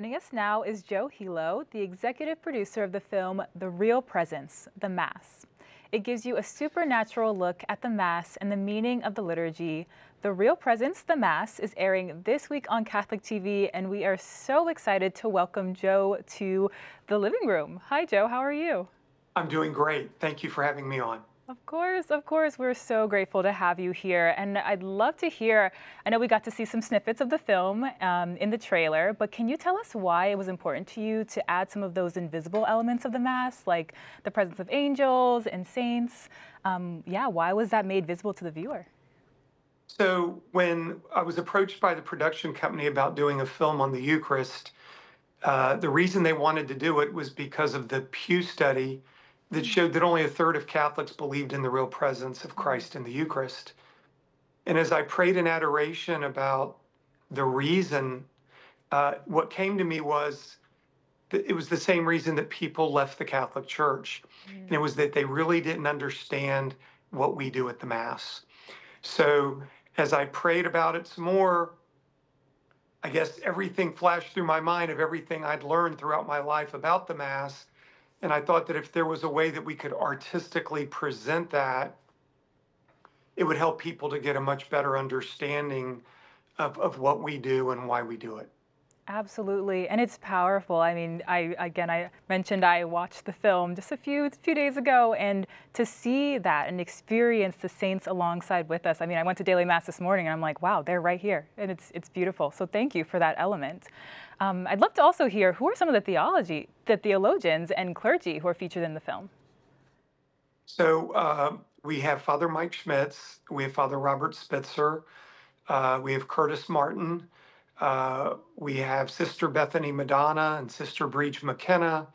Joining us now is Joe Hilo, the executive producer of the film The Real Presence, the Mass. It gives you a supernatural look at the Mass and the meaning of the liturgy. The Real Presence, the Mass, is airing this week on Catholic TV, and we are so excited to welcome Joe to the living room. Hi, Joe. How are you? I'm doing great. Thank you for having me on. Of course. We're so grateful to have you here. And I'd love to hear, I know we got to see some snippets of the film in the trailer, but can you tell us why it was important to you to add some of those invisible elements of the Mass, like the presence of angels and saints? Why was that made visible to the viewer? So when I was approached by the production company about doing a film on the Eucharist, the reason they wanted to do it was because of the Pew study that showed that only a third of Catholics believed in the real presence of Christ in the Eucharist. And as I prayed in adoration about the reason, what came to me was that it was the same reason that people left the Catholic Church. And it was that they really didn't understand what we do at the Mass. So as I prayed about it some more, I guess everything flashed through my mind of everything I'd learned throughout my life about the Mass. And I thought that if there was a way that we could artistically present that, it would help people to get a much better understanding of what we do and why we do it. Absolutely, and it's powerful. I mean, I mentioned I watched the film just a few days ago, and to see that and experience the saints alongside with us. I mean, I went to daily Mass this morning, and I'm like, wow, they're right here, and it's beautiful. So thank you for that element. I'd love to also hear who are some of the theologians and clergy who are featured in the film. So we have Father Mike Schmitz, we have Father Robert Spitzer, we have Curtis Martin. We have Sister Bethany Madonna and Sister Breach McKenna.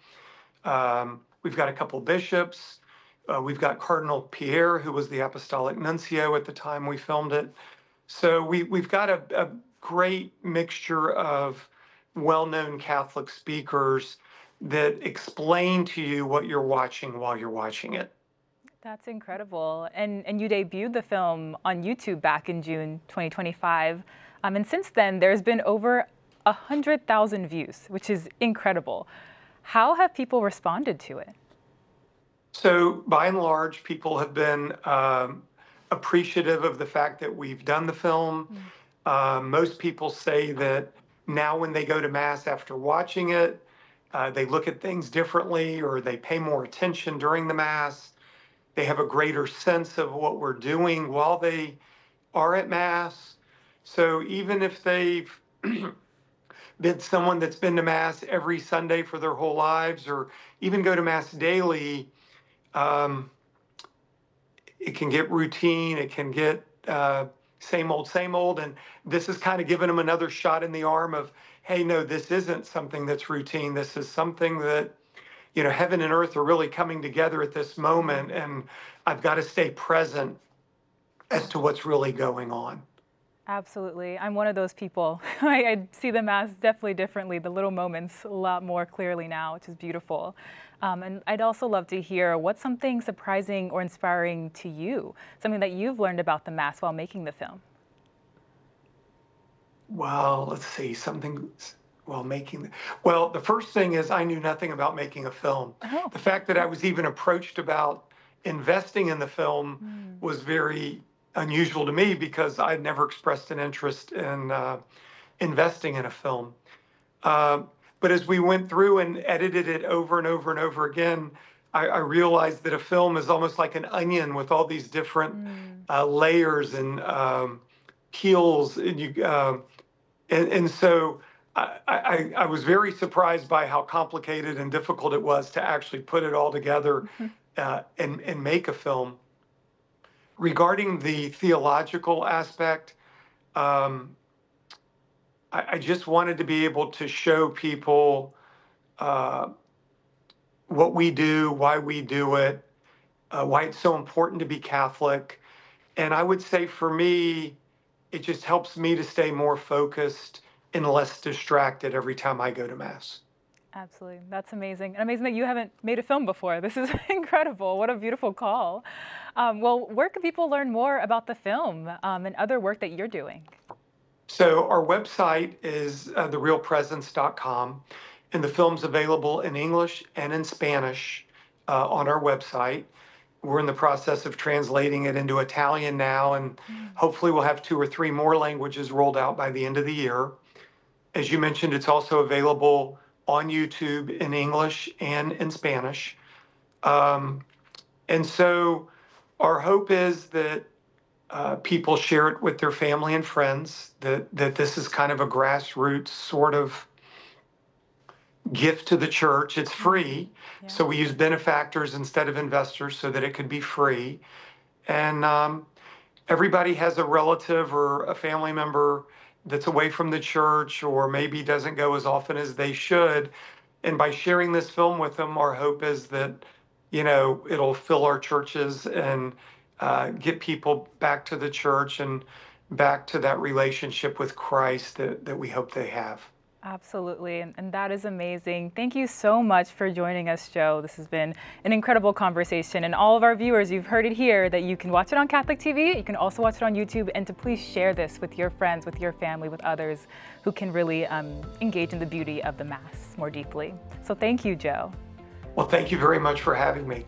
We've got a couple bishops. We've got Cardinal Pierre, who was the apostolic nuncio at the time we filmed it. So we've got a great mixture of well-known Catholic speakers that explain to you what you're watching while you're watching it. That's incredible. And you debuted the film on YouTube back in June 2025. And since then, there's been over 100,000 views, which is incredible. How have people responded to it? So by and large, people have been appreciative of the fact that we've done the film. Most people say that now when they go to Mass after watching it, they look at things differently, or they pay more attention during the Mass. They have a greater sense of what we're doing while they are at Mass. So even if they've been someone that's been to Mass every Sunday for their whole lives, or even go to Mass daily, it can get routine, it can get same old. And this is kind of giving them another shot in the arm of, hey, no, this isn't something that's routine. This is something that, you know, heaven and earth are really coming together at this moment, and I've got to stay present as to what's really going on. Absolutely. I'm one of those people. I see the Mass definitely differently, the little moments a lot more clearly now, which is beautiful. And I'd also love to hear what's something surprising or inspiring to you, something that you've learned about the Mass while making the film. Well, let's see, well, the first thing is I knew nothing about making a film. Oh. The fact that I was even approached about investing in the film was very unusual to me, because I'd never expressed an interest in investing in a film. But as we went through and edited it over and over and over again, I realized that a film is almost like an onion with all these different layers and peels, and so I was very surprised by how complicated and difficult it was to actually put it all together and make a film. Regarding the theological aspect, I just wanted to be able to show people what we do, why we do it, why it's so important to be Catholic. And I would say for me, it just helps me to stay more focused and less distracted every time I go to Mass. Absolutely. That's amazing. And amazing that you haven't made a film before. This is incredible. What a beautiful call. Well, where can people learn more about the film and other work that you're doing? So our website is therealpresence.com, and the film's available in English and in Spanish on our website. We're in the process of translating it into Italian now, and hopefully we'll have 2 or 3 more languages rolled out by the end of the year. As you mentioned, it's also available on YouTube in English and in Spanish. And so our hope is that people share it with their family and friends, that this is kind of a grassroots sort of gift to the church. It's free. Yeah. So we use benefactors instead of investors so that it could be free. And everybody has a relative or a family member that's away from the church or maybe doesn't go as often as they should. And by sharing this film with them, our hope is that, it'll fill our churches and get people back to the church and back to that relationship with Christ that we hope they have. Absolutely, and that is amazing. Thank you so much for joining us, Joe. This has been an incredible conversation, and all of our viewers, you've heard it here, that you can watch it on Catholic TV, you can also watch it on YouTube, and to please share this with your friends, with your family, with others who can really engage in the beauty of the Mass more deeply. So thank you, Joe. Well, thank you very much for having me.